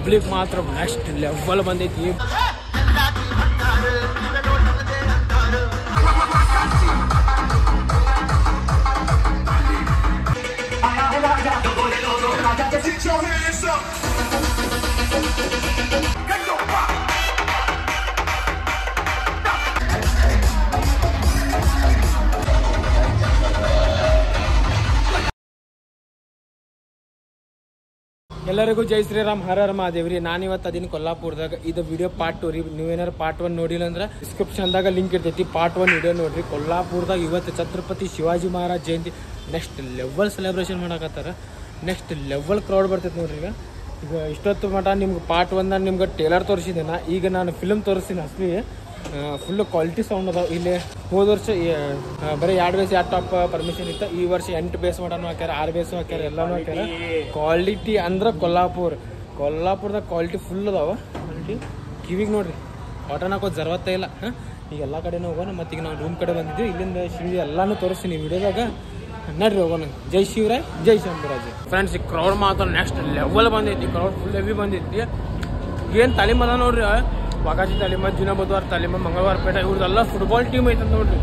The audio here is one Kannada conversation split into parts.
ಪಬ್ಲಿಕ್ ಮಾತ್ರ ನೆಕ್ಸ್ಟ್ ಲೆವೆಲ್ ಬಂದೈತಿ. ಎಲ್ಲರಿಗೂ ಜೈ ಶ್ರೀರಾಮ್, ಹರ ಹರ ಮಹಾದೇವ್ರಿ. ನಾನಿವತ್ತು ಅದೀನಿ ಕೊಲ್ಲಾಪುರದಾಗ. ಇದು ವಿಡಿಯೋ ಪಾರ್ಟ್ 2 ರೀ. ನೀವೇನಾರು ಪಾರ್ಟ್ 1 ನೋಡಿಲ್ಲ ಅಂದ್ರೆ ಡಿಸ್ಕ್ರಿಪ್ಷನ್ದಾಗ ಲಿಂಕ್ ಇರ್ತೈತಿ. ಪಾರ್ಟ್ 1 ವಿಡಿಯೋ ನೋಡ್ರಿ. ಕೊಲ್ಲಾಪುರದಾಗ ಇವತ್ತು Chhatrapati Shivaji Maharaj Jayanti next level celebration ಮಾಡಕತ್ತಾರ. ನೆಕ್ಸ್ಟ್ ಲೆವೆಲ್ ಕ್ರೌಡ್ ಬರ್ತೈತೆ ನೋಡ್ರಿ. ಈಗ ಇಷ್ಟೊತ್ತು ಮಟ ನಿಮ್ಗೆ ಪಾರ್ಟ್ 1 ನಿಮ್ಗೆ ಟೇಲರ್ ತೋರಿಸಿದೆ. ಈಗ ನಾನು ಫಿಲ್ಮ್ ತೋರಿಸ್ತೀನಿ. ಅಸಲಿ ಫುಲ್ ಕ್ವಾಲಿಟಿ ಸೌಂಡ್ ಅದಾವ. ಇಲ್ಲಿ ಹೋದ ವರ್ಷ ಬರೀ 2 ಬೇಸ್ 2 ಟಾಪ್ ಪರ್ಮಿಷನ್ ಇತ್ತು. ಈ ವರ್ಷ 8 ಬೇಸ್ ಮಾಡಾನು ಹಾಕ್ಯಾರ, 6 ಬೇಸು ಹಾಕ್ಯಾರ, ಎಲ್ಲಾನು ಹಾಕ್ಯಾರ. ಕ್ವಾಲಿಟಿ ಅಂದ್ರೆ ಕೊಲ್ಲಾಪುರದಾಗ ಕ್ವಾಲಿಟಿ ಫುಲ್ ಅದಾವ. ಕ್ವಾಲಿಟಿ ಕಿವಿಗೆ ನೋಡ್ರಿ, ಕಾಟನ್ ಹಾಕೋದು ಜರ್ವತ್ತೇ ಇಲ್ಲ. ಈಗ ಎಲ್ಲ ಕಡೆನೂ ಹೋಗೋಣ. ಮತ್ತು ಈಗ ನಾವು ರೂಮ್ ಕಡೆ ಬಂದಿದ್ವಿ. ಇಲ್ಲಿಂದ ಶಿವ ಎಲ್ಲಾನು ತೋರಿಸ್ತೀನಿ ವಿಡಿಯೋದಾಗ. ನಡ್ರಿ ಹೋಗೋಣ. ಜೈ ಶಿವರಾಯ್, ಜೈ ಶಂಭುರಾಜ್. ಫ್ರೆಂಡ್ಸ್, ಈ ಕ್ರೌಡ್ ಮಾತ್ರ ನೆಕ್ಸ್ಟ್ ಲೆವೆಲ್ ಬಂದೈತಿ. ಕ್ರೌಡ್ ಫುಲ್ ಹೆವಿ ಬಂದೈತಿ. ಏನು ತಾಲೀಮ್ ಅದ ನೋಡ್ರಿ. ವಾಗಾಜಿ ತಾಲೀಮ, ಜುನಾ ಬುಧವಾರ ತಾಲೀಮ, ಮಂಗಳವಾರ ಪೇಟ, ಇವ್ರದೆಲ್ಲ ಫುಟ್ಬಾಲ್ ಟೀಮ್ ಐತೆ ನೋಡ್ರಿ.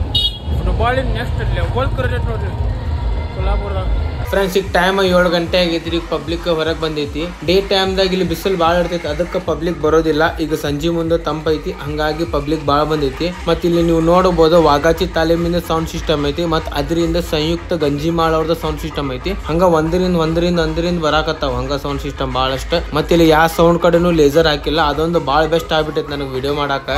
ಫುಟ್ಬಾಲ್ ನೆಕ್ಸ್ಟ್ ಲೆವೆಲ್ ಕ್ರಿಕೆಟ್ ನೋಡ್ರಿ ಕೊಲ್ಲಾಪುರದಾಗ. ಫ್ರೆಂಡ್ಸ್, ಈಗ ಟೈಮ್ 7 ಗಂಟೆ ಆಗೈತಿ. ಈಗ ಪಬ್ಲಿಕ್ ಹೊರಗೆ ಬಂದೈತಿ. ಡೇ ಟೈಮ್ದಾಗ ಇಲ್ಲಿ ಬಿಸಿಲು ಭಾಳ ಇರ್ತೈತಿ, ಅದಕ್ಕೆ ಪಬ್ಲಿಕ್ ಬರೋದಿಲ್ಲ. ಈಗ ಸಂಜೆ ಮುಂದೆ ತಂಪೈತಿ, ಹಂಗಾಗಿ ಪಬ್ಲಿಕ್ ಭಾಳ ಬಂದೈತಿ. ಮತ್ತು ಇಲ್ಲಿ ನೀವು ನೋಡಬಹುದು ವಾಗಾಚಿ ತಾಲೀಮಿಂದ ಸೌಂಡ್ ಸಿಸ್ಟಮ್ ಐತಿ. ಮತ್ತು ಅದರಿಂದ ಸಂಯುಕ್ತ ಗಂಜಿಮಾಳ ಅವ್ರದ್ದು ಸೌಂಡ್ ಸಿಸ್ಟಮ್ ಐತಿ. ಹಂಗ ಒಂದರಿಂದ ಬರಾಕತ್ತಾವ ಹಂಗ ಸೌಂಡ್ ಸಿಸ್ಟಮ್ ಭಾಳಷ್ಟು. ಮತ್ತೆ ಇಲ್ಲಿ ಯಾವ ಸೌಂಡ್ ಕಡೆನೂ ಲೇಸರ್ ಹಾಕಿಲ್ಲ. ಅದೊಂದು ಭಾಳ ಬೆಸ್ಟ್ ಆಗ್ಬಿಟ್ಟೈತಿ ನನಗೆ ವಿಡಿಯೋ ಮಾಡಾಕ.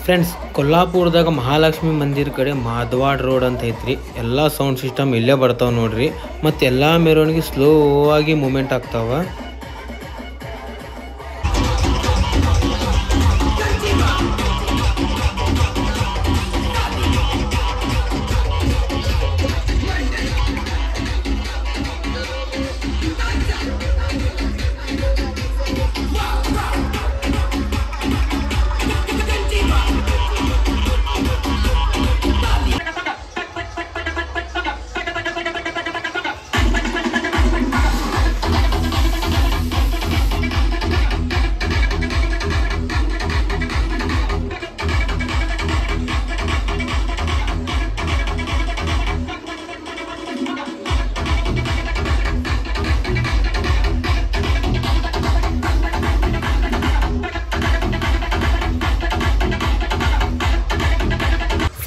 ಫ್ರೆಂಡ್ಸ್, ಕೊಲ್ಲಾಪುರದಾಗ ಮಹಾಲಕ್ಷ್ಮಿ ಮಂದಿರ ಕಡೆ ಮಾಧವಾಡ್ ರೋಡ್ ಅಂತ ಐತ್ರಿ. ಎಲ್ಲ ಸೌಂಡ್ ಸಿಸ್ಟಮ್ ಇಲ್ಲೇ ಬರ್ತಾವ ನೋಡ್ರಿ. ಮತ್ತು ಎಲ್ಲ ಮೆರವಣಿಗೆ ಸ್ಲೋ ಆಗಿ ಮೂಮೆಂಟ್ ಆಗ್ತಾವ.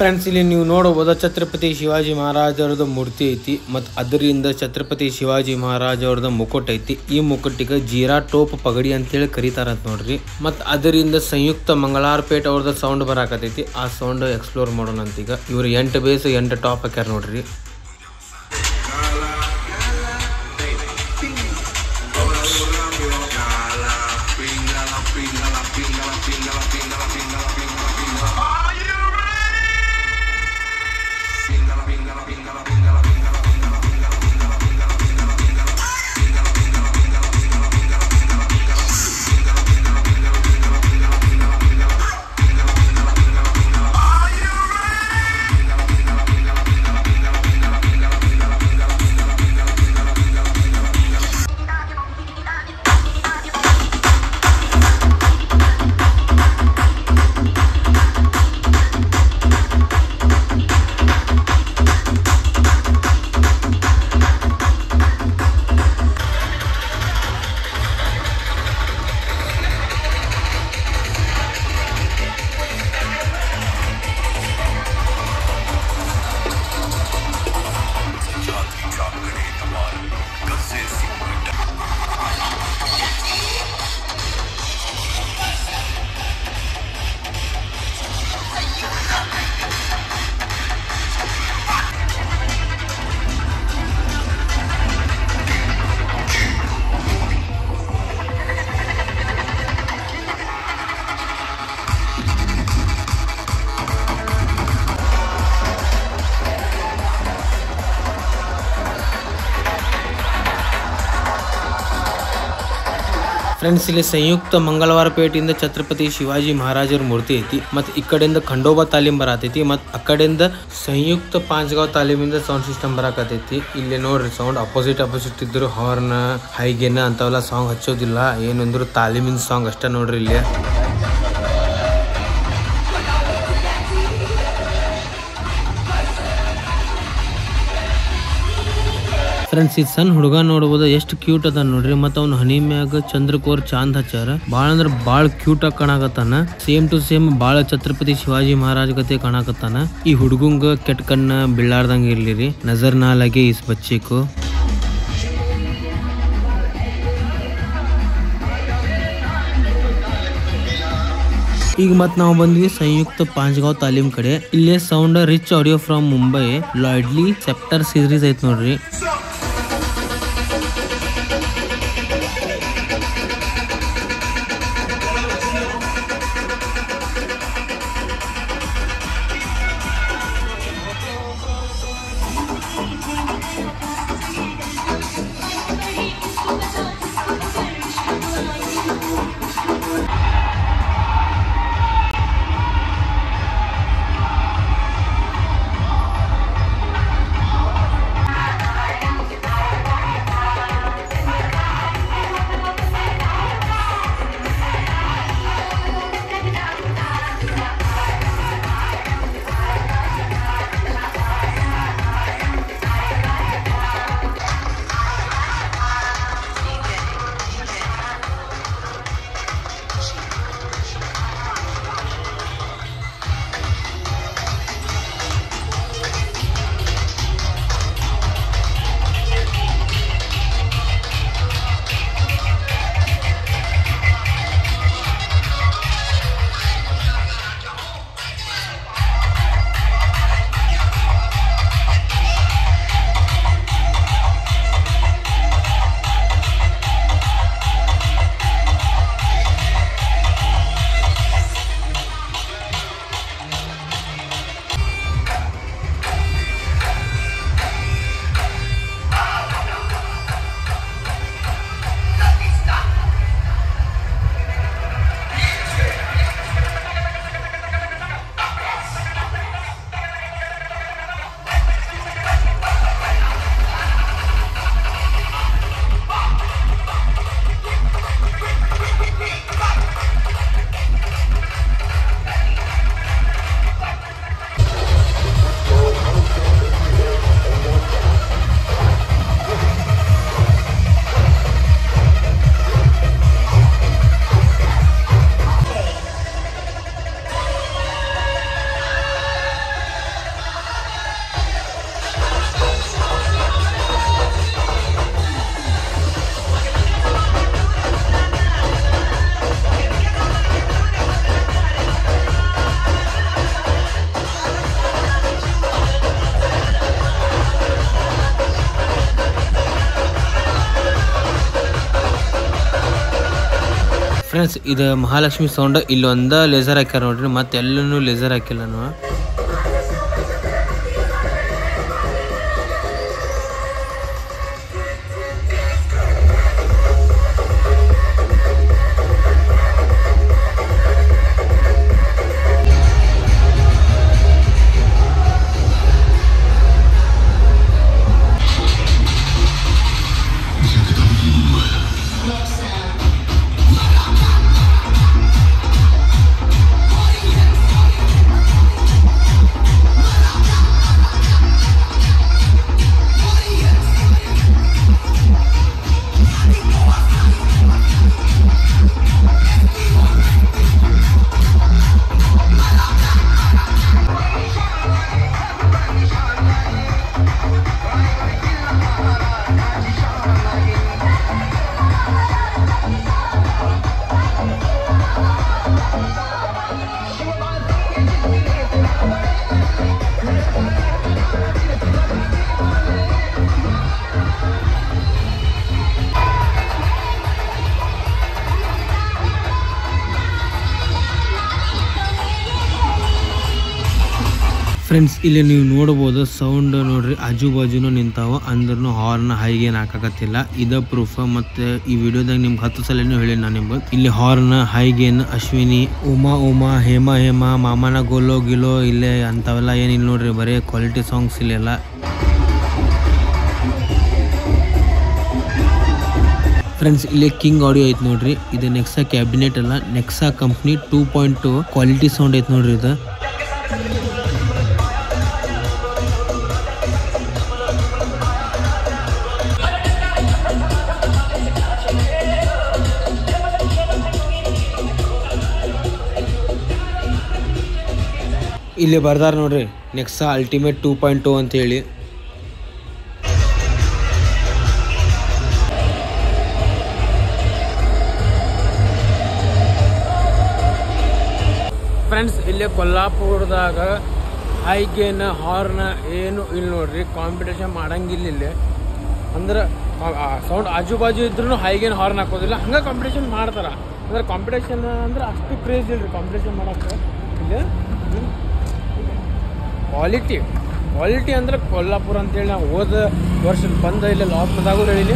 ಫ್ರೆಂಡ್ಸ್, ಇಲ್ಲಿ ನೀವು ನೋಡಬಹುದು ಛತ್ರಪತಿ ಶಿವಾಜಿ ಮಹಾರಾಜ್ ಅವ್ರದ್ದು ಮೂರ್ತಿ ಐತಿ. ಮತ್ತು ಅದರಿಂದ ಛತ್ರಪತಿ ಶಿವಾಜಿ ಮಹಾರಾಜ್ ಅವ್ರದ್ದು ಮುಕುಟ್ ಐತಿ. ಈ ಮುಕುಟ್ಟಿಗೆ ಜೀರಾ ಟೋಪ್ ಪಗಡಿ ಅಂತೇಳಿ ಕರೀತಾರಂತ ನೋಡ್ರಿ. ಮತ್ತು ಅದರಿಂದ ಸಂಯುಕ್ತ ಮಂಗಳಾರಪೇಟ್ ಅವ್ರದ್ದು ಸೌಂಡ್ ಬರಾಕತೈತಿ. ಆ ಸೌಂಡ್ ಎಕ್ಸ್ಪ್ಲೋರ್ ಮಾಡೋಣ ಅಂತ. ಈಗ ಇವ್ರು 8 ಬೇಸ್ 8 ಟಾಪ್ ಹಾಕ್ಯಾರ ನೋಡ್ರಿ. ಫ್ರೆಂಡ್ಸ್ ಇಲ್ಲಿ ಸಂಯುಕ್ತ ಮಂಗಳವಾರ ಪೇಟೆಯಿಂದ ಛತ್ರಪತಿ ಶಿವಾಜಿ ಮಹಾರಾಜರ ಮೂರ್ತಿ ಐತಿ ಮತ್ತು ಈ ಕಡೆಯಿಂದ ಖಂಡೋಬಾ ತಾಲೀಮ್ ಬರತೈತಿ ಮತ್ತು ಆ ಕಡೆಯಿಂದ ಸಂಯುಕ್ತ ಪಾಂಚಗಾಂವ್ ತಾಲೀಮಿಂದ ಸೌಂಡ್ ಸಿಸ್ಟಮ್ ಬರಾಕತೈತಿ. ಇಲ್ಲಿ ನೋಡ್ರಿ ಸೌಂಡ್ ಅಪೋಸಿಟ್ ಇದ್ರು ಹಾರ್ನ್ ಹೈಗೇನ ಅಂತವೆಲ್ಲ ಸಾಂಗ್ ಹಚ್ಚೋದಿಲ್ಲ, ಏನಂದ್ರು ತಾಲೀಮಿನ ಸಾಂಗ್ ಅಷ್ಟ ನೋಡ್ರಿ ಇಲ್ಲಿ. ಫ್ರೆಂಡ್ಸ್ ಈ ಸಣ್ಣ ಹುಡುಗ ನೋಡ್ಬೋದು ಎಷ್ಟು ಕ್ಯೂಟ್ ಅದ ನೋಡ್ರಿ. ಮತ್ತ ಅವ್ನ ಹನಿ ಮ್ಯಾಗ ಚಂದ್ರಕೋರ್ ಚಾಂದ್ ಹಚ್ಚಾರ. ಬಾಳ ಅಂದ್ರ ಬಾಳ ಕ್ಯೂಟ್ ಆಗಿ ಕಾಣಕತ್ತಾನ. ಸೇಮ್ ಟು ಸೇಮ್ ಬಾಳ ಛತ್ರಪತಿ ಶಿವಾಜಿ ಮಹಾರಾಜ್ ಗತೆ ಕಾಣಕತ್ತಾನ. ಈ ಹುಡುಗಂಗ ಕೆಟ್ಟ ಕಣ್ಣ ಬೀಳಾರ್ದಂಗ ಇರ್ಲಿರಿ. ನಜರ್ ನಾ ಲಗೆ ಇಸ್ ಬಚ್ಚಿಕು. ಈಗ ಮತ್ ನಾವು ಬಂದ್ವಿ ಸಂಯುಕ್ತ ಪಾಂಚಗಾಂವ್ ತಾಲೀಮ್ ಕಡೆ. ಇಲ್ಲೇ sound rich audio from Mumbai ಲಾಯ್ಡ್ಲಿ ಸೆಪ್ಟರ್ ಸೀರೀಸ್ ಐತ್ ನೋಡ್ರಿ. ಫ್ರೆಂಡ್ಸ್ ಇದು ಮಹಾಲಕ್ಷ್ಮಿ ಸೌಂಡ್. ಇಲ್ಲೊಂದ ಲೇಸರ್ ಹಾಕ್ಯಾರ ನೋಡ್ರಿ, ಮತ್ತೆ ಎಲ್ಲೂ ಲೇಸರ್ ಹಾಕಿಲ್ಲ ನಾವು. ಫ್ರೆಂಡ್ಸ್ ಇಲ್ಲಿ ನೀವು ನೋಡಬಹುದು ಸೌಂಡ್ ನೋಡ್ರಿ ಆಜು ಬಾಜುನು ನಿಂತಾವ ಅಂದ್ರೂ ಹಾರ್ನ್ ಹೈಗೇನ್ ಹಾಕಕತ್ತಿಲ್ಲ ಇದ ಪ್ರೂಫ್ ಮತ್ತೆ ಈ ವಿಡಿಯೋದಾಗ ನಿಮ್ಗೆ 10 ಸಲನೂ ಹೇಳಿ ನಾನು ನಿಮ್ಗೆ ಇಲ್ಲಿ ಹಾರ್ನ್ ಹೈಗೇನ್ ಅಶ್ವಿನಿ ಉಮಾ ಉಮಾ ಹೇಮಾ ಹೇಮಾ ಮಾಮನ ಗೋಲೋ ಗಿಲೋ ಇಲ್ಲೇ ಅಂತವೆಲ್ಲ ಏನಿಲ್ಲ ನೋಡ್ರಿ ಬರೀ ಕ್ವಾಲಿಟಿ ಸಾಂಗ್ಸ್ ಇಲ್ಲೆಲ್ಲ ಫ್ರೆಂಡ್ಸ್ ಇಲ್ಲಿ ಕಿಂಗ್ ಆಡಿಯೋ ಐತೆ ನೋಡ್ರಿ ಇದು ನೆಕ್ಸಾ ಕ್ಯಾಬಿನೆಟ್ ಅಲ್ಲ ನೆಕ್ಸಾ ಕಂಪ್ನಿ 2.2 ಕ್ವಾಲಿಟಿ ಸೌಂಡ್ ಐತೆ ನೋಡ್ರಿ ಇದು ಇಲ್ಲಿ ಬರ್ದಾರ ನೋಡ್ರಿ ನೆಕ್ಸಾ ಅಲ್ಟಿಮೇಟ್ 2.2 ಅಂತ ಹೇಳಿ ಫ್ರೆಂಡ್ಸ್ ಇಲ್ಲಿ ಕೊಲ್ಲಾಪುರದಾಗ ಹೈಗೇನ್ ಹಾರ್ನ್ ಏನು ಇಲ್ಲಿ ನೋಡ್ರಿ ಕಾಂಪಿಟೇಷನ್ ಮಾಡಂಗಿಲ್ಲ ಇಲ್ಲಿ ಅಂದ್ರೆ ಸೌಂಡ್ ಆಜು ಬಾಜು ಇದ್ರೂ ಹೈಗೇನ್ ಹಾರ್ನ್ ಹಾಕೋದಿಲ್ಲ ಹಂಗೆ ಕಾಂಪಿಟೇಷನ್ ಮಾಡ್ತಾರ ಅಂದ್ರೆ ಕಾಂಪಿಟೇಷನ್ ಅಂದ್ರೆ ಅಷ್ಟು ಕ್ರೇಜ್ ಇಲ್ರಿ ಕಾಂಪಿಟೇಷನ್ ಮಾಡಕ್ಕೆ ಇಲ್ಲಿ ಕ್ವಾಲಿಟಿ ಅಂದ್ರೆ ಕೊಲ್ಲಾಪುರ ಅಂತೇಳಿ ನಾವು ಹೋದ ವರ್ಷ ಬಂದ ಇಲ್ಲಿ ಲಾಕ್ಡೌನ್ದಾಗೂ ಹೇಳಿ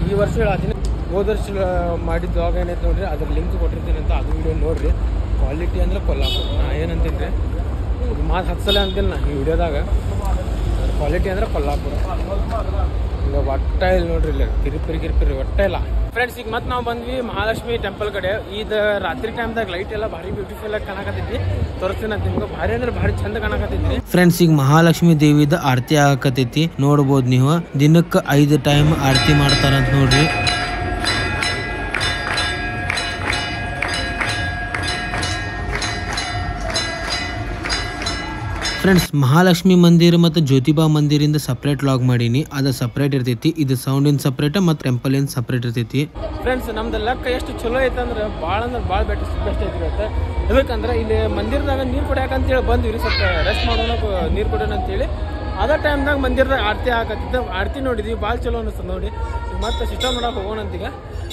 ಈ ವರ್ಷ ಹೇಳತ್ತೀನಿ ಹೋದ ವರ್ಷ ಮಾಡಿದ್ದಾಗ ಏನೈತೆ ನೋಡ್ರಿ ಅದ್ರ ಲಿಂಕ್ ಕೊಟ್ಟಿರ್ತೀನಿ ಅಂತ ಅದು ವಿಡಿಯೋ ನೋಡ್ರಿ ಕ್ವಾಲಿಟಿ ಅಂದ್ರೆ ಕೊಲ್ಲಾಪುರ ನಾ ಏನಂತೀನಿ ರೀ ಮಾತು 10 ಸಲ ಅಂತೀನಿ ನಾ ಈ ವಿಡಿಯೋದಾಗ ಕ್ವಾಲಿಟಿ ಅಂದ್ರೆ ಕೊಲ್ಲಾಪುರ ಈಗ ಒಟ್ಟ ಇಲ್ಲ ನೋಡ್ರಿ ಇಲ್ಲ ಕಿರಿಪಿರಿ ಒಟ್ಟ ಇಲ್ಲ ಫ್ರೆಂಡ್ಸ್ ಈಗ ಮತ್ತೆ ನಾವು ಬಂದ್ವಿ ಮಹಾಲಕ್ಷ್ಮಿ ಟೆಂಪಲ್ ಕಡೆ ಇದು ರಾತ್ರಿ ಟೈಮ್ದಾಗ ಲೈಟ್ ಎಲ್ಲ ಭಾರಿ ಬ್ಯೂಟಿಫುಲ್ ಆಗಿ ಕಾಣಕತ್ತೈತಿ ತೋರಿಸ್ತೀನಿ ಅಂತ ನಿಮ್ಗೆ ಭಾರಿ ಅಂದ್ರೆ ಭಾರಿ ಚಂದ ಕಾಣಕತ್ತೈತಿ ಫ್ರೆಂಡ್ಸ್ ಈಗ ಮಹಾಲಕ್ಷ್ಮಿ ದೇವಿದ ಆರತಿ ಆಗಕತ್ತೈತಿ ನೋಡ್ಬೋದು ನೀವು ದಿನಕ್ಕೆ 5 ಟೈಮ್ ಆರತಿ ಮಾಡ್ತಾರಂತ ನೋಡ್ರಿ ಫ್ರೆಂಡ್ಸ್ ಮಹಾಲಕ್ಷ್ಮಿ ಮಂದಿರ ಮತ್ತು ಜ್ಯೋತಿಬಾ ಮಂದಿರಿಂದ ಸಪ್ರೇಟ್ ಲಾಗ್ ಮಾಡೀನಿ ಅದು ಸಪ್ರೇಟ್ ಇರ್ತೈತಿ ಇದು ಸೌಂಡ್ ಇನ್ ಸಪ್ರೇಟ್ ಮತ್ತು ಟೆಂಪಲ್ ಇನ್ ಸಪ್ರೇಟ್ ಇರ್ತೈತಿ ಫ್ರೆಂಡ್ಸ್ ನಮ್ದು ಲಕ್ ಎಷ್ಟು ಚಲೋ ಐತೆ ಅಂದ್ರೆ ಭಾಳ ಬೆಸ್ಟ್ ಐತಿ ಇವತ್ತು ಯಾಕಂದ್ರೆ ಇಲ್ಲಿ ಮಂದಿರದಾಗ ನೀರು ಕುಡಿಯಾಕಂತೇಳಿ ಬಂದಿವಿ ಸ್ವಲ್ಪ ರೆಸ್ಟ್ ಮಾಡೋಣ ನೀರು ಕುಡಿಯೋಣ ಅಂತೇಳಿ ಅದೇ ಟೈಮ್ದಾಗ ಮಂದಿರದಾಗ ಆರತಿ ಹಾಕತ್ತಿದ್ದ ಆರತಿ ನೋಡಿದ್ವಿ ಭಾಳ ಚಲೋ ಅನಿಸ್ತದೆ ನೋಡಿ ಮತ್ತೆ ಸಿಸ್ಟಮ್ ನೋಡಕ್ಕೆ ಹೋಗೋಣ ಅಂತೀಗ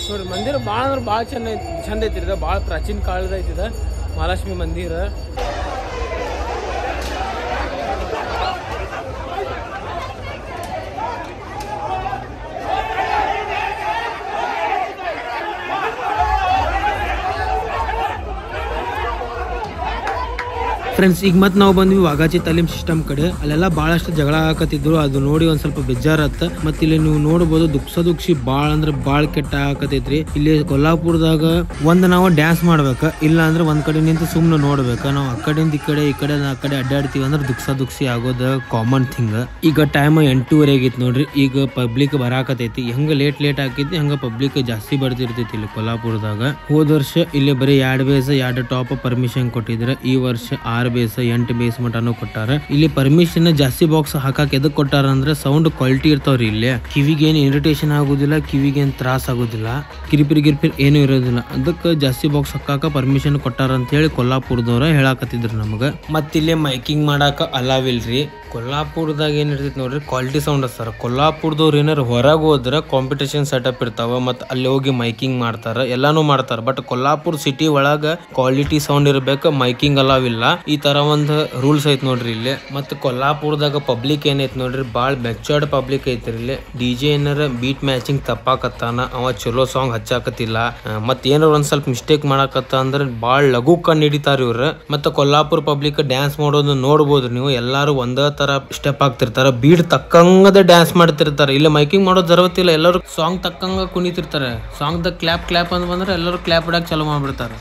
ನೋಡಿ ಮಂದಿರ ಭಾಳ ಅಂದ್ರೆ ಭಾಳ ಚಂದ ಐತಿದ ಭಾಳ ಪ್ರಾಚೀನ ಕಾಲದ ಐತಿದ ಮಹಾಲಕ್ಷ್ಮಿ ಮಂದಿರ ಫ್ರೆಂಡ್ಸ್ ಈಗ ಮತ್ತೆ ನಾವು ಬಂದ್ವಿ ವಾಗಾಚಿ ತಾಲೀಮ್ ಸಿಸ್ಟಮ್ ಕಡೆ ಅಲ್ಲೆಲ್ಲ ಭಾಳಷ್ಟು ಜಗಳ ಹಾಕತ್ತಿದ್ರು ಅದು ನೋಡಿ ಒಂದ್ ಸ್ವಲ್ಪ ಬೇಜಾರತ್ತ ಮತ್ತೆ ಇಲ್ಲಿ ನೀವು ನೋಡಬಹುದು ದುಕ್ಸಿ ಭಾಳ ಅಂದ್ರೆ ಭಾಳ ಕೆಟ್ಟ ಹಾಕತೈತ್ರಿ ಇಲ್ಲಿ ಕೊಲ್ಲಾಪುರದಾಗ ನಾವು ಡ್ಯಾನ್ಸ್ ಮಾಡ್ಬೇಕ ಇಲ್ಲ ಅಂದ್ರೆ ಒಂದ್ ಕಡೆ ನಿಂತು ಸುಮ್ನೆ ನೋಡ್ಬೇಕ ನಾವು ಆ ಕಡೆಯಿಂದ ಈ ಕಡೆ ಅಡ್ಡಾಡ್ತೀವಿ ಅಂದ್ರೆ ದುಕ್ಸಿ ಆಗೋದ ಕಾಮನ್ ಥಿಂಗ್ ಈಗ ಟೈಮ್ 8:30 ಆಗೈತಿ ನೋಡ್ರಿ ಈಗ ಪಬ್ಲಿಕ್ ಬರಾಕತೈತಿ ಹೆಂಗ ಲೇಟ್ ಹಾಕೈತಿ ಹಂಗ ಪಬ್ಲಿಕ್ ಜಾಸ್ತಿ ಬರ್ತಿರ್ತೈತಿ ಇಲ್ಲಿ ಕೊಲ್ಲಾಪುರದಾಗ ಹೋದ ವರ್ಷ ಇಲ್ಲಿ ಬರೀ 2 ಬೇಸ್ 2 ಟಾಪ್ ಪರ್ಮಿಷನ್ ಕೊಟ್ಟಿದ್ರೆ ಈ ವರ್ಷ 6 ಬೇಸ್ 8 ಬೇಸ್ ಮಟನು ಕೊಟ್ಟಾರ ಇಲ್ಲಿ ಪರ್ಮಿಷನ್ ಜಾಸ್ತಿ ಬಾಕ್ಸ್ ಹಾಕಕ್ ಎದಕ್ ಕೊಟ್ಟಾರ ಅಂದ್ರೆ ಸೌಂಡ್ ಕ್ವಾಲಿಟಿ ಇರ್ತಾವ್ರಿ ಇಲ್ಲಿ ಕಿವಿಗೆ ಏನ್ ಇರಿಟೇಷನ್ ಆಗುದಿಲ್ಲ ಕಿವಿಗೆ ಏನ್ ತ್ರಾಸ ಆಗುದಿಲ್ಲ ಕಿರಿಪಿರಿ ಏನು ಇರೋದಿಲ್ಲ ಅದಕ್ಕೆ ಜಾಸ್ತಿ ಬಾಕ್ಸ್ ಹಾಕಾಕ ಪರ್ಮಿಷನ್ ಕೊಟ್ಟಾರ ಅಂತ ಹೇಳಿ ಕೊಲ್ಲಾಪುರದವ್ರ ಹೇಳಾಕತ್ತಿದ್ರು ನಮಗ ಮತ್ತಿಲ್ಲಿ ಮೈಕಿಂಗ್ ಮಾಡಾಕ ಅಲಾವಿಲ್ರಿ ಕೊಲ್ಲಾಪುರದಾಗ ಏನ್ ಇರ್ತೈತಿ ನೋಡ್ರಿ ಕ್ವಾಲಿಟಿ ಸೌಂಡ್ ಅಸ್ತಾರ ಕೊಲ್ಲಾಪುರದವ್ರು ಏನಾರ ಹೊರಗೆ ಹೋದ್ರೆ ಕಾಂಪಿಟೇಷನ್ ಸೆಟಪ್ ಇರ್ತಾವ ಮತ್ ಅಲ್ಲಿ ಹೋಗಿ ಮೈಕಿಂಗ್ ಮಾಡ್ತಾರ ಎಲ್ಲಾನು ಮಾಡ್ತಾರ ಬಟ್ ಕೊಲ್ಲಾಪುರ ಸಿಟಿ ಒಳಗ ಕ್ವಾಲಿಟಿ ಸೌಂಡ್ ಇರ್ಬೇಕು ಮೈಕಿಂಗ್ ಅಲಾವಿಲ್ಲ ಈ ತರ ಒಂದ್ ರೂಲ್ಸ್ ಐತ್ ನೋಡ್ರಿ ಇಲ್ಲಿ ಮತ್ ಕೊಲ್ಲಾಪುರದಾಗ ಪಬ್ಲಿಕ್ ಏನೈತಿ ನೋಡ್ರಿ ಬಾಳ್ ಮೆಚರ್ಡ್ ಪಬ್ಲಿಕ್ ಐತ್ರಿ ಇಲ್ಲಿ ಡಿಜೆ ಏನಾರ ಬೀಟ್ ಮ್ಯಾಚಿಂಗ್ ತಪ್ಪಾಕತ್ತಾನ ಅವ ಚಲೋ ಸಾಂಗ್ ಹಚ್ಚಾಕತ್ತಿಲ್ಲ ಮತ್ ಏನಾರ ಒಂದ್ ಸ್ವಲ್ಪ ಮಿಸ್ಟೇಕ್ ಮಾಡಾಕತ್ತ ಅಂದ್ರೆ ಬಾಳ್ ಲಘು ಕಣ್ ಹಿಡಿತಾರ ಇವ್ರ ಮತ್ತ ಕೊಲ್ಲಾಪುರ ಪಬ್ಲಿಕ್ ಡ್ಯಾನ್ಸ್ ಮಾಡೋದು ನೋಡ್ಬೋದ್ರಿ ನೀವು ಎಲ್ಲಾರು ಒಂದ ತರ ಸ್ಟೆಪ್ ಆಗ್ತಿರ್ತಾರ ಬೀಡ್ ತಕ್ಕಂಗದ ಡ್ಯಾನ್ಸ್ ಮಾಡ್ತಿರ್ತಾರ ಇಲ್ಲ ಮೈಕಿಂಗ್ ಮಾಡೋದು ಜರವತ್ತಿಲ್ಲ ಎಲ್ಲರೂ ಸಾಂಗ್ ತಕ್ಕಂಗ ಕುಣಿತಿರ್ತಾರೆ ಸಾಂಗ್ ದ ಕ್ಲಾಪ್ ಅಂತ ಬಂದ್ರೆ ಎಲ್ಲರೂ ಕ್ಲಾಪ್ ಇಡಕ್ ಚಾಲೂ ಮಾಡ್ಬಿಡ್ತಾರೆ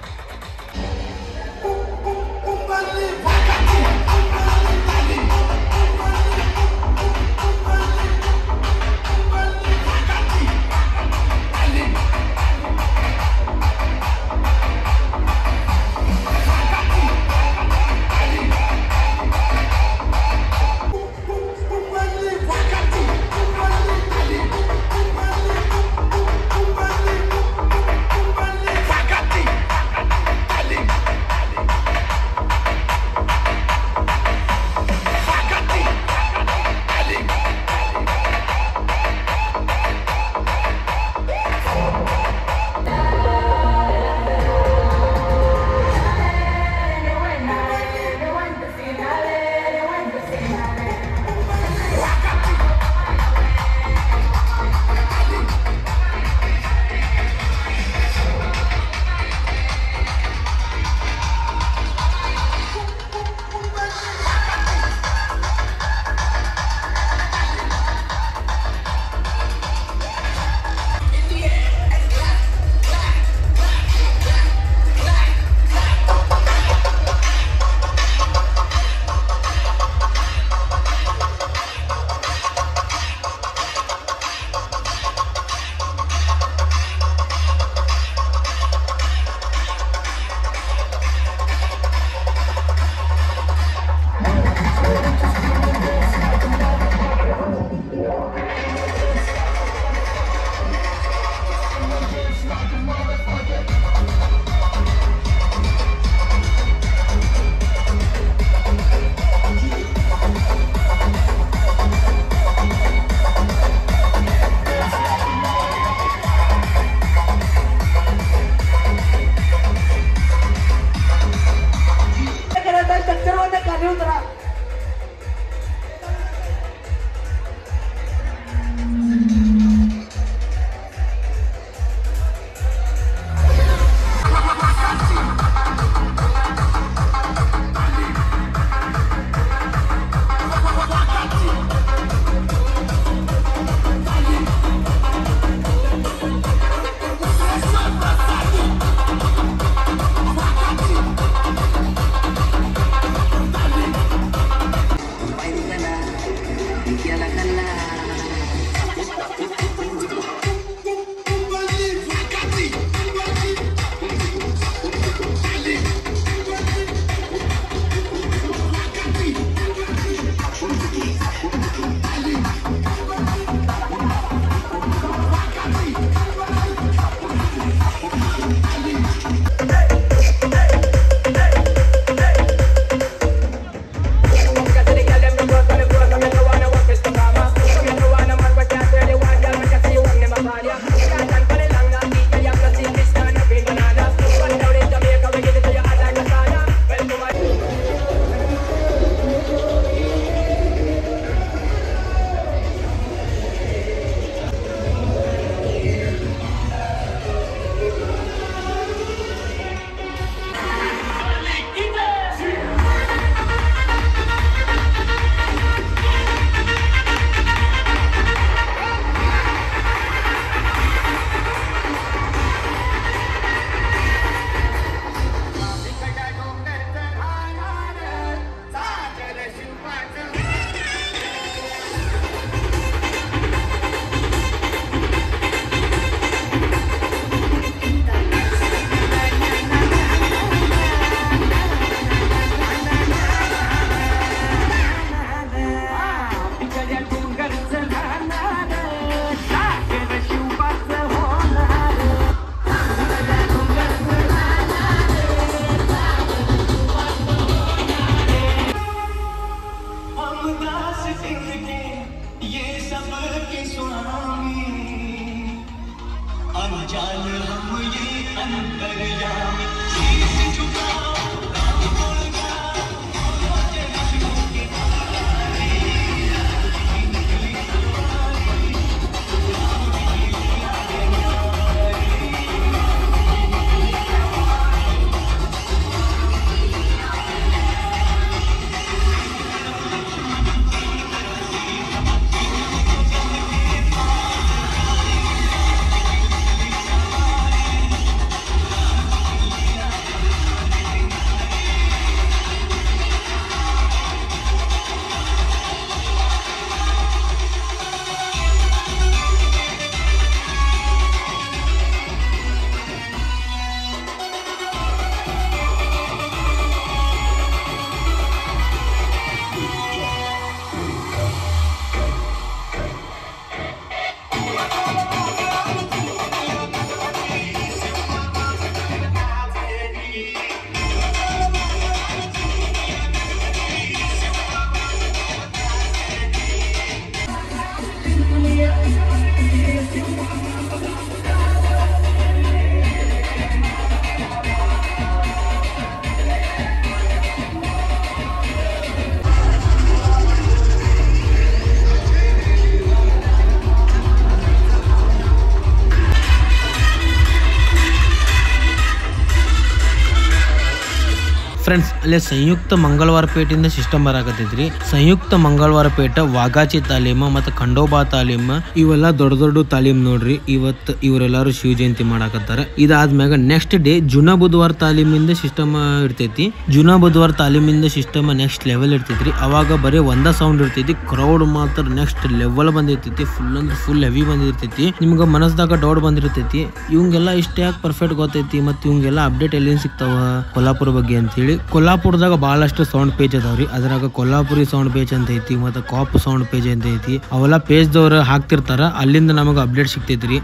ಫ್ರೆಂಡ್ಸ್ ಅಲ್ಲೇ ಸಂಯುಕ್ತ ಮಂಗಳವಾರ ಪೇಟೆಯಿಂದ ಸಿಸ್ಟಮ್ ಬರಾಕತ್ತೈತ್ರಿ. ಸಂಯುಕ್ತ ಮಂಗಳವಾರ ಪೇಟ ವಾಗಾಚಿ ತಾಲೀಮ ಮತ್ತು ಖಂಡೋಬಾ ತಾಲೀಮ ಇವೆಲ್ಲ ದೊಡ್ಡ ದೊಡ್ಡ ತಾಲೀಮ್ ನೋಡ್ರಿ. ಇವತ್ತು ಇವರೆಲ್ಲರೂ ಶಿವ ಜಯಂತಿ ಮಾಡಾಕತ್ತಾರ. ಇದಾದ್ಮ್ಯಾಗ ನೆಕ್ಸ್ಟ್ ಡೇ ಜುನಾ ಬುಧವಾರ ತಾಲೀಮಿಂದ ಸಿಸ್ಟಮ್ ಇರ್ತೈತಿ. ಜುನಾ ಬುಧವಾರ ತಾಲೀಮಿಂದ ಸಿಸ್ಟಮ್ ನೆಕ್ಸ್ಟ್ ಲೆವೆಲ್ ಇರ್ತೈತ್ರಿ. ಅವಾಗ ಬರೀ ಒಂದ ಸೌಂಡ್ ಇರ್ತೈತಿ. ಕ್ರೌಡ್ ಮಾತ್ರ ನೆಕ್ಸ್ಟ್ ಲೆವೆಲ್ ಬಂದಿರ್ತೈತಿ. ಫುಲ್ ಅಂದ್ರೆ ಫುಲ್ ಹೆವಿ ಬಂದಿರ್ತೈತಿ. ನಿಮ್ಗೆ ಮನಸ್ದಾಗ ಡೌಟ್ ಬಂದಿರ್ತೈತಿ, ಇವಂಗೆಲ್ಲ ಇಷ್ಟ ಯಾಕೆ ಪರ್ಫೆಕ್ಟ್ ಗೊತ್ತೈತಿ ಮತ್ತು ಇವಂಗೆಲ್ಲ ಅಪ್ಡೇಟ್ ಎಲ್ಲಿಂದ ಸಿಗ್ತಾವ ಕೊಲ್ಲಾಪುರ ಬಗ್ಗೆ ಅಂತ ಹೇಳಿ. ಕೊಲ್ಲಾಪುರದಾಗ ಬಹಳಷ್ಟು ಸೌಂಡ್ ಪೇಜ್ ಅದಾವ್ರಿ. ಅದ್ರಾಗ ಕೊಲ್ಲಾಪುರಿ ಸೌಂಡ್ ಪೇಜ್ ಅಂತ ಐತಿ ಮತ್ತು ಕಾಪ್ ಸೌಂಡ್ ಪೇಜ್ ಅಂತ ಐತಿ. ಅವೆಲ್ಲ ಪೇಜ್ ದವ್ರು ಹಾಕ್ತಿರ್ತಾರ, ಅಲ್ಲಿಂದ ನಮಗೆ ಅಪ್ಡೇಟ್ ಸಿಗ್ತೈತ್ರಿ.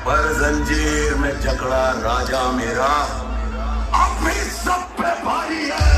पर जंजीर में जकड़ा राजा मेरा अब भी सब पे भारी है.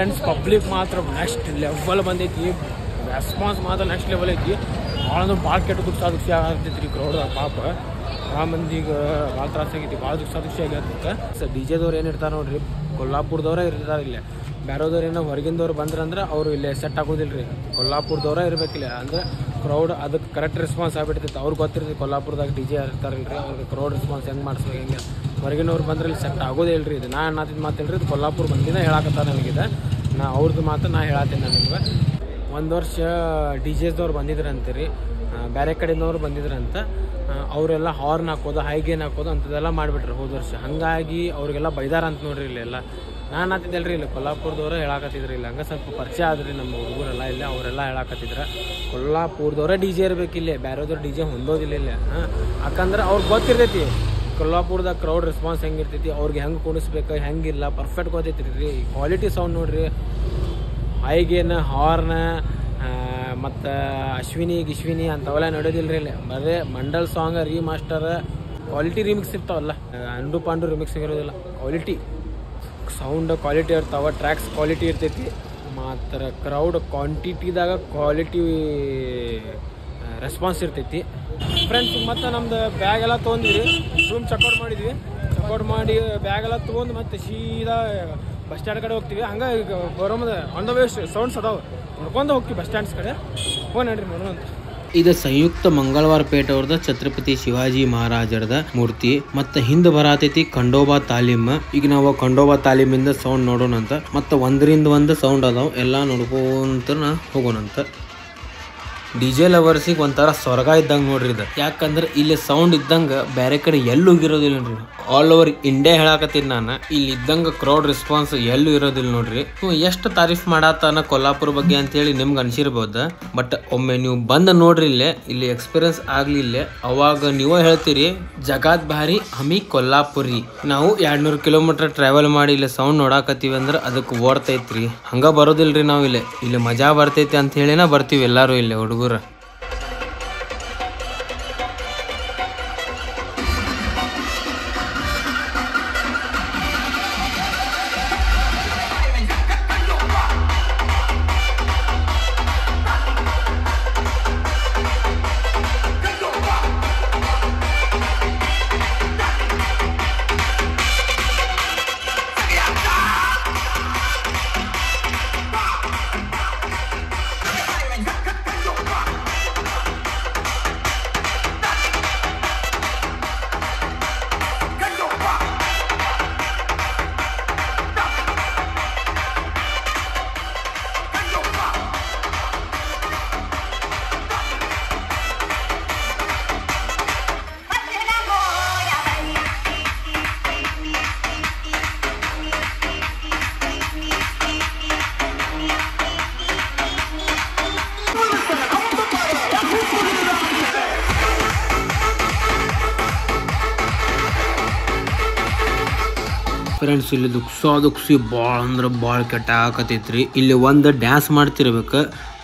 ಫ್ರೆಂಡ್ಸ್ ಪಬ್ಲಿಕ್ ಮಾತ್ರ ನೆಕ್ಸ್ಟ್ ಲೆವೆಲ್ ಬಂದೈತಿ, ರೆಸ್ಪಾನ್ಸ್ ಮಾತ್ರ ನೆಕ್ಸ್ಟ್ ಲೆವೆಲ್ ಐತಿ. ಭಾಳ ಕೆಟ್ಟ ದುಃಖ ಆಗತೈತಿ ರೀ ಕ್ರೌಡ್ದಾಗ. ಪಾಪ ಭಾಳ ಮಂದಿಗೆ ಭಾಳ ತ್ರಾಸಾಗೈತಿ, ಭಾಳ ದುಃಖ ಆಗತ್ತೆ. ಸರ್ DJ ಏನು ಇರ್ತಾರೆ ನೋಡ್ರಿ, ಕೊಲ್ಲಾಪುರದವ್ರೇ ಇರ್ತಾರೆ ಇಲ್ಲೇ. ಬೇರೆದವ್ರು ಏನೋ ಹೊರಗಿಂದವ್ರು ಬಂದ್ರಂದ್ರೆ ಅವ್ರು ಇಲ್ಲೇ ಸೆಟ್ ಆಗೋದಿಲ್ಲ ರೀ, ಕೊಲ್ಲಾಪುರದವ್ರೇ ಇರ್ಬೇಕಿಲ್ಲ. ಅಂದ್ರೆ ಕ್ರೌಡ್ ಅದಕ್ಕೆ ಕರೆಕ್ಟ್ ರೆಸ್ಪಾನ್ಸ್ ಆಗಿಬಿಡ್ತೈತೆ. ಅವ್ರಿಗೆ ಗೊತ್ತಿರ್ತೈತಿ ಕೊಲ್ಲಾಪುರದಾಗ DJ ಇರ್ತಾರಲ್ಲ ರೀ, ಅವ್ರಿಗೆ ಕ್ರೌಡ್ ರೆಸ್ಪಾನ್ಸ್ ಹೆಂಗೆ ಮಾಡಿಸ್ಬೇಕು, ಹೆಂಗೆ ಹೊರಗಿನವ್ರು ಬಂದ್ರೆ ಇಲ್ಲಿ ಸೆಟ್ ಆಗೋದೇ ಇಲ್ಲ ರೀ. ಇದು ನಾ ಅನ್ನತ್ತಿದ್ದು ಮಾತಿಲ್ಲ ರೀ, ಇದು ಕೊಲ್ಲಾಪುರ ಬಂದಿನ ಹೇಳಕತ್ತಾರೆ ನನಗಿದೆ. ನಾ ಅವ್ರದ್ದು ಮಾತು ನಾ ಹೇಳತ್ತೀನಿ. ನಾನು ನಿಮ್ಗೆ ಒಂದು ವರ್ಷ DJದವ್ರು ಬಂದಿದ್ರು ಅಂತೀರಿ, ಬೇರೆ ಕಡೆಯಿಂದವ್ರು ಬಂದಿದ್ರಂತ. ಅವರೆಲ್ಲ ಹಾರ್ನ್ ಹಾಕೋದು, ಹೈಗೇನ್ ಹಾಕೋದು ಅಂಥದ್ದೆಲ್ಲ ಮಾಡಿಬಿಟ್ರು ಹೋದ ವರ್ಷ. ಹಾಗಾಗಿ ಅವ್ರಿಗೆಲ್ಲ ಬೈದಾರ ಅಂತ ನೋಡ್ರಿ ಇಲ್ಲೆಲ್ಲ. ನಾನು ಹತ್ತಿದ್ದಲ್ಲ ರೀ, ಇಲ್ಲಿ ಕೊಲ್ಲಾಪುರದವ್ರು ಹೇಳಾಕತ್ತಿದ್ರು. ಇಲ್ಲ ಹಂಗೆ ಸ್ವಲ್ಪ ಪರಿಚಯ ಆದ್ರಿ ನಮ್ಮ ಹುಡುಗರೆಲ್ಲ ಇಲ್ಲೇ, ಅವರೆಲ್ಲ ಹೇಳಾಕತ್ತಿದ್ರು ಕೊಲ್ಲಾಪುರದವ್ರೇ DJ ಇರಬೇಕಿಲ್ಲೇ, ಬೇರೆದವ್ರು DJ ಹೊಂದೋದಿಲ್ಲ ಇಲ್ಲೇ. ಯಾಕಂದ್ರೆ ಅವ್ರಿಗೆ ಗೊತ್ತಿರ್ತೈತಿ ಕೊಲ್ಲಾಪುರದಾಗ ಕ್ರೌಡ್ ರೆಸ್ಪಾನ್ಸ್ ಹೆಂಗಿರ್ತೈತಿ, ಅವ್ರಿಗೆ ಹೆಂಗೆ ಕುಣಿಸ್ಬೇಕು ಹೆಂಗಿಲ್ಲ ಪರ್ಫೆಕ್ಟ್ ಗೊತ್ತೈತಿ ರೀ. ಕ್ವಾಲಿಟಿ ಸೌಂಡ್ ನೋಡ್ರಿ, ಹೈಗೇನ್ ಹಾರ್ನ್ ಮತ್ತು ಗಿಶ್ವಿನಿ ಅಂಥವೆಲ್ಲ ನಡೆಯೋದಿಲ್ಲ ರೀ ಇಲ್ಲಿ. ಬರೀ ಮಂಡಲ್ ಸಾಂಗ್ ರೀಮಾಸ್ಟರ್ ಕ್ವಾಲಿಟಿ ರಿಮಿಕ್ಸ್ ಇರ್ತಾವಲ್ಲ, ಅಂಡು ಪಾಂಡು ರಿಮಿಕ್ಸ್ ಇರೋದಿಲ್ಲ. ಕ್ವಾಲಿಟಿ ಸೌಂಡ್ ಕ್ವಾಲಿಟಿ ಇರ್ತಾವ, ಟ್ರ್ಯಾಕ್ಸ್ ಕ್ವಾಲಿಟಿ ಇರ್ತೈತಿ. ಮಾತ್ರ ಕ್ರೌಡ್ ಕ್ವಾಂಟಿಟಿದಾಗ ಕ್ವಾಲಿಟಿ ರೆಸ್ಪಾನ್ಸ್ ಇರ್ತೈತಿ. ಫ್ರೆಂಡ್ಸ್ ಮತ್ತು ನಮ್ದು ಬ್ಯಾಗ್ ಎಲ್ಲ ತೊಗೊಂಡಿದ್ವಿ, ರೂಮ್ ಚೆಕ್ಔಟ್ ಮಾಡಿದ್ವಿ. ಚೆಕ್ಔಟ್ ಮಾಡಿ ಬ್ಯಾಗ್ ಎಲ್ಲ ತೊಗೊಂಡು ಮತ್ತೆ ಸೀದಾ ಬಸ್ ಸ್ಟ್ಯಾಂಡ್ ಕಡೆ ಹೋಗ್ತೀವಿ. ಹಂಗೆ ಈಗ ಬರೋಮದ ಆನ್ ದ ವೇ ಸೌಂಡ್ಸ್ ಅದಾವೆ, ನೋಡ್ಕೊಂಡು ಹೋಗ್ತೀವಿ ಬಸ್ ಸ್ಟ್ಯಾಂಡ್ಸ್ ಕಡೆ. ಹೋಗಿ ನಡ್ರಿ ನೋಡೋಣ. ಇದು ಸಂಯುಕ್ತ ಮಂಗಳವಾರ ಪೇಟೆ ಅವ್ರದ ಛತ್ರಪತಿ ಶಿವಾಜಿ ಮಹಾರಾಜರದ ಮೂರ್ತಿ. ಮತ್ತೆ ಹಿಂದೆ ಬರತೈತಿ ಖಂಡೋಬಾ ತಾಲೀಮ್. ಈಗ ನಾವು ಖಂಡೋಬಾ ತಾಲೀಮಿಂದ ಸೌಂಡ್ ನೋಡೋಣಂತ. ಮತ್ತೆ ಒಂದರಿಂದ ಒಂದು ಸೌಂಡ್ ಅದಾವ, ಎಲ್ಲ ನೋಡ್ಕೊಂತ ಹೋಗೋಣಂತ. DJ ಲವರ್ಸಿಗೆ ಒಂಥರ ಸ್ವರ್ಗ ಇದ್ದಂಗೆ ನೋಡ್ರಿ ಇದು. ಯಾಕಂದ್ರೆ ಇಲ್ಲಿ ಸೌಂಡ್ ಇದ್ದಂಗೆ ಬೇರೆ ಕಡೆ ಎಲ್ಲೂ ಇರೋದಿಲ್ಲ ನೋಡ್ರಿ. ಆಲ್ ಓವರ್ ಇಂಡಿಯಾ ಹೇಳಾಕತ್ತೀನಿ ನಾನು, ಇಲ್ಲಿ ಇದ್ದಂಗೆ ಕ್ರೌಡ್ ರೆಸ್ಪಾನ್ಸ್ ಎಲ್ಲೂ ಇರೋದಿಲ್ಲ ನೋಡ್ರಿ. ಎಷ್ಟು ತಾರೀಫ್ ಮಾಡತ್ತಾನ ಕೊಲ್ಲಾಪುರ ಬಗ್ಗೆ ಅಂತ ಹೇಳಿ ನಿಮ್ಗೆ ಅನ್ಸಿರ್ಬೋದು. ಬಟ್ ಒಮ್ಮೆ ನೀವು ಬಂದು ನೋಡ್ರಿ ಇಲ್ಲಿ ಎಕ್ಸ್ಪೀರಿಯನ್ಸ್ ಆಗ್ಲಿಲ್ಲ, ಅವಾಗ ನೀವು ಹೇಳ್ತೀರಿ ಜಗಾತ್ ಭಾರಿ ಹಮಿ ಕೊಲ್ಲಾಪುರಿ. ನಾವು 200 ಕಿಲೋಮೀಟರ್ ಟ್ರಾವೆಲ್ ಮಾಡಿ ಇಲ್ಲಿ ಸೌಂಡ್ ನೋಡಾಕತ್ತೀವಿ ಅಂದ್ರೆ ಅದಕ್ಕೆ ಓಡ್ತೈತ್ರಿ. ಹಂಗ ಬರೋದಿಲ್ರಿ ನಾವು ಇಲ್ಲಿ ಮಜಾ ಬರ್ತೈತಿ ಅಂತ ಹೇಳಿನ ಬರ್ತೀವಿ ಎಲ್ಲಾರು ಇಲ್ಲಿ ಹುಡುಗರು. ಫ್ರೆಂಡ್ಸ್ ಇಲ್ಲಿ ದುಕ್ಸಿ ಭಾಳ ಅಂದ್ರೆ ಭಾಳ ಕೆಟ್ಟ ಆಕತೈತ್ರಿ. ಇಲ್ಲಿ ಒಂದು ಡ್ಯಾನ್ಸ್ ಮಾಡ್ತಿರ್ಬೇಕು,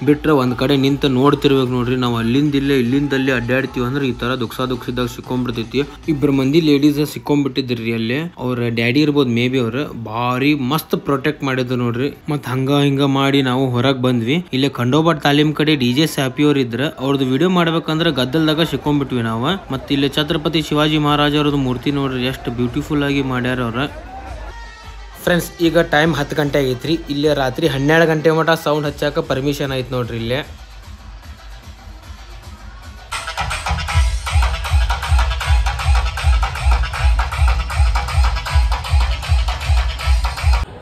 ಬಿಟ್ರೆ ಒಂದು ಕಡೆ ನಿಂತು ನೋಡ್ತಿರ್ಬೇಕು ನೋಡ್ರಿ. ನಾವು ಇಲ್ಲಿಂದಲ್ಲಿ ಅಡ್ಡಾಡ್ತೀವಿ ಅಂದ್ರೆ ಈ ತರ ದುಕ್ಸಿದಾಗ ಸಿಕ್ಕೊಂಡ್ಬಿಡ್ತೈತಿ. 2 ಮಂದಿ ಲೇಡೀಸ್ ಸಿಕ್ಕೊಂಡ್ಬಿಟ್ಟಿದ್ರಿ ಅಲ್ಲಿ. ಅವ್ರ ಡ್ಯಾಡಿ ಇರ್ಬೋದು ಮೇ ಬಿ. ಅವ್ರು ಭಾರಿ ಮಸ್ತ್ ಪ್ರೊಟೆಕ್ಟ್ ಮಾಡಿದ್ರು ನೋಡ್ರಿ. ಮತ್ ಹಿಂಗ ಮಾಡಿ ನಾವು ಹೊರಗೆ ಬಂದ್ವಿ. ಇಲ್ಲಿ ಖಂಡೋಬಾ ತಾಲೀಮ್ ಕಡೆ DJ ಸ್ಯಾಪಿ ಅವ್ರು ಇದ್ರ, ಅವ್ರದ್ದು ವಿಡಿಯೋ ಮಾಡ್ಬೇಕಂದ್ರೆ ಗದ್ದಲ್ದಾಗ ಸಿಕ್ಕೊಂಡ್ಬಿಟ್ವಿ ನಾವು. ಮತ್ತೆ ಇಲ್ಲಿ ಛತ್ರಪತಿ ಶಿವಾಜಿ ಮಹಾರಾಜ ಅವ್ರದ್ದು ಮೂರ್ತಿ ನೋಡ್ರಿ ಎಷ್ಟು ಬ್ಯೂಟಿಫುಲ್ ಆಗಿ ಮಾಡ್ಯಾರ ಅವ್ರ. ಫ್ರೆಂಡ್ಸ್ ಈಗ ಟೈಮ್ 10 ಗಂಟೆ ಆಗೈತ್ರಿ. ಇಲ್ಲಿ ರಾತ್ರಿ 12 ಗಂಟೆ ಮಟ ಸೌಂಡ್ ಹಚ್ಚಾಕ ಪರ್ಮಿಷನ್ ಐತ್ ನೋಡ್ರಿ ಇಲ್ಲೇ.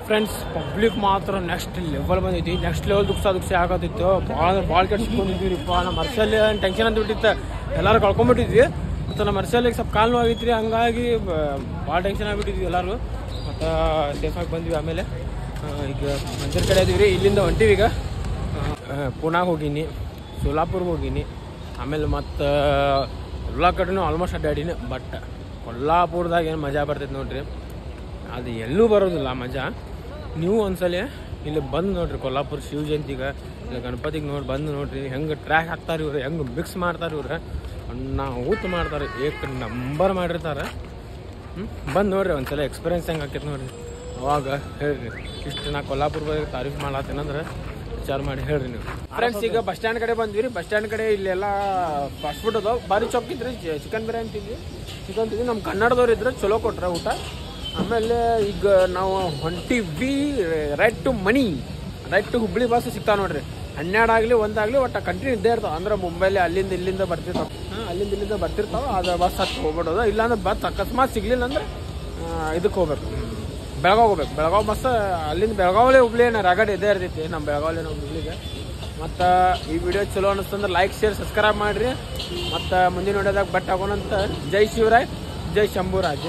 ಫ್ರೆಂಡ್ಸ್ ಪಬ್ಲಿಕ್ ಮಾತ್ರ ನೆಕ್ಸ್ಟ್ ಲೆವೆಲ್ ಬಂದೈತಿ. ನೆಕ್ಸ್ಟ್ ಲೆವೆಲ್ ದುಕ್ಸಿ ಆಗತ್ತಿತ್ತು. ಭಾಳ ಕೆಟ್ಟ ಸಿಕ್ಕೊಂಡಿದ್ವಿರಿಪ್ಪ. ನಮ್ಮ ಮರ್ಸಲ್ಲಿ ಟೆನ್ಷನ್ ಅಂತ ಬಿಟ್ಟಿತ್ತು, ಎಲ್ಲರೂ ಕಳ್ಕೊಂಡ್ಬಿಟ್ಟಿದ್ವಿ. ಮತ್ತು ನಮ್ಮ ಮರ್ಸಲ್ಲಿಗೆ ಸ್ವಲ್ಪ ಕಾಲು ನೋವು ಆಗೈತ್ರಿ, ಹಂಗಾಗಿ ಭಾಳ ಟೆನ್ಷನ್ ಆಗಿಬಿಟ್ಟಿದ್ವಿ ಎಲ್ಲರೂ. ಮತ್ತು ಸೇಫಾಗಿ ಬಂದ್ವಿ. ಆಮೇಲೆ ಈಗ ಮಂಜರ್ ಕಡೆ ಇದೀವಿ ರೀ. ಇಲ್ಲಿಂದ ಹೊಂಟಿವಿ ಈಗ. ಪುಣಾಗೆ ಹೋಗೀನಿ, ಸೋಲಾಪುರ್ಗೆ ಹೋಗೀನಿ, ಆಮೇಲೆ ಮತ್ತು ಎಲ್ಲ ಕಡೆನೂ ಆಲ್ಮೋಸ್ಟ್ ಅಡ್ಡಾಡೀನಿ. ಬಟ್ ಕೊಲ್ಲಾಪುರದಾಗ ಏನು ಮಜಾ ಬರ್ತೈತೆ ನೋಡ್ರಿ, ಅದು ಎಲ್ಲೂ ಬರೋದಿಲ್ಲ ಮಜಾ. ನೀವು ಒಂದ್ಸಲ ಇಲ್ಲಿ ಬಂದು ನೋಡ್ರಿ ಕೊಲ್ಲಾಪುರ ಶಿವ ಜಯಂತಿಗೆ, ಇಲ್ಲ ಗಣಪತಿಗೆ ಬಂದು ನೋಡ್ರಿ. ಹೆಂಗೆ ಟ್ರ್ಯಾಕ್ ಹಾಕ್ತಾರೆ ಇವ್ರು, ಹೆಂಗೆ ಮಿಕ್ಸ್ ಮಾಡ್ತಾರೆ ಇವ್ರು, ಅನ್ನ ಊಟ ಮಾಡ್ತಾರೆ, ಏಕ್ ನಂಬರ್ ಮಾಡಿರ್ತಾರೆ. ಬಂದು ನೋಡ್ರಿ ಒಂದ್ಸಲ ಎಕ್ಸ್ಪೀರಿಯನ್ಸ್ ಹೆಂಗೆ ಆಕೈತೆ ನೋಡ್ರಿ. ಅವಾಗ ಹೇಳ್ರಿ. ಇಷ್ಟು ನಾ ಕೊಲ್ಲಾಪುರ ತಾರೀಫ್ ಮಾಡತ್ತೇನಂದ್ರೆ ವಿಚಾರ ಮಾಡಿ ಹೇಳ್ರಿ ನೀವು. ಫ್ರೆಂಡ್ಸ್, ಈಗ ಬಸ್ ಸ್ಟ್ಯಾಂಡ್ ಕಡೆ ಬಂದ್ವಿ ರೀ. ಬಸ್ ಸ್ಟ್ಯಾಂಡ್ ಕಡೆ ಇಲ್ಲೆಲ್ಲ ಫಾಸ್ಟ್ ಫುಡ್ ಅದಾವ. ಭಾರಿ ಚೌಕ್ ಇದ್ರಿ. ಚಿಕನ್ ಬಿರಿಯಾನಿ ತಿಂದ್ವಿ. ನಮ್ಮ ಕನ್ನಡದವ್ರು ಇದ್ರೆ ಚಲೋ ಕೊಟ್ರೆ ಊಟ. ಆಮೇಲೆ ಈಗ ನಾವು ಹೊಂಟಿವಿ ರೈಟ್ ಟು ಮನಿ, ರೈಟ್ ಟು ಹುಬ್ಳಿ ಬಸ್ ಸಿಗ್ತಾವ ನೋಡ್ರಿ. 12 ಆಗಲಿ 1 ಆಗಲಿ ಒಟ್ಟು ಕಂಟಿನ್ಯೂ ಇದ್ದೇ ಇರ್ತಾವೆ. ಅಂದ್ರೆ ಮುಂಬೈಲಿ ಅಲ್ಲಿಂದ ಇಲ್ಲಿಂದ ಬರ್ತಿರ್ತಾವೆ. ಅಲ್ಲಿಂದ ಇಲ್ಲಿಂದ ಬರ್ತಿರ್ತಾವೆ. ಅದು ಬಸ್ ಹತ್ತು ಹೋಗ್ಬಿಡೋದು. ಇಲ್ಲಾಂದ್ರೆ ಬಸ್ ಅಕಸ್ಮಾತ್ ಸಿಗ್ಲಿಲ್ಲ ಅಂದ್ರೆ ಇದಕ್ಕೆ ಹೋಗ್ಬೇಕು, ಬೆಳಗಾವ್ ಹೋಗ್ಬೇಕು. ಬೆಳಗಾವ್ ಬಸ್ ಅಲ್ಲಿಂದ ಬೆಳಗಾವಲ್ಲೇ ಹುಬ್ಳಿ ರಗಡ್ ಇದೇ ಇರ್ತೈತಿ. ನಮ್ಮ ಬೆಳಗಾವಲ್ಲೇ ನಮ್ಮ ಹುಬ್ಳಿಗೆ. ಮತ್ತು ಈ ವಿಡಿಯೋ ಚಲೋ ಅನ್ನಿಸ್ತಂದ್ರೆ ಲೈಕ್ ಶೇರ್ ಸಬ್ಸ್ಕ್ರೈಬ್ ಮಾಡಿರಿ. ಮತ್ತು ಮುಂದಿನ ವಿಡಿಯೋದಾಗ ಬಟ್ ಆಗೋಣಂತ. ಜೈ ಶಿವರಾಯ್, ಜೈ ಶಂಭುರಾಜ್.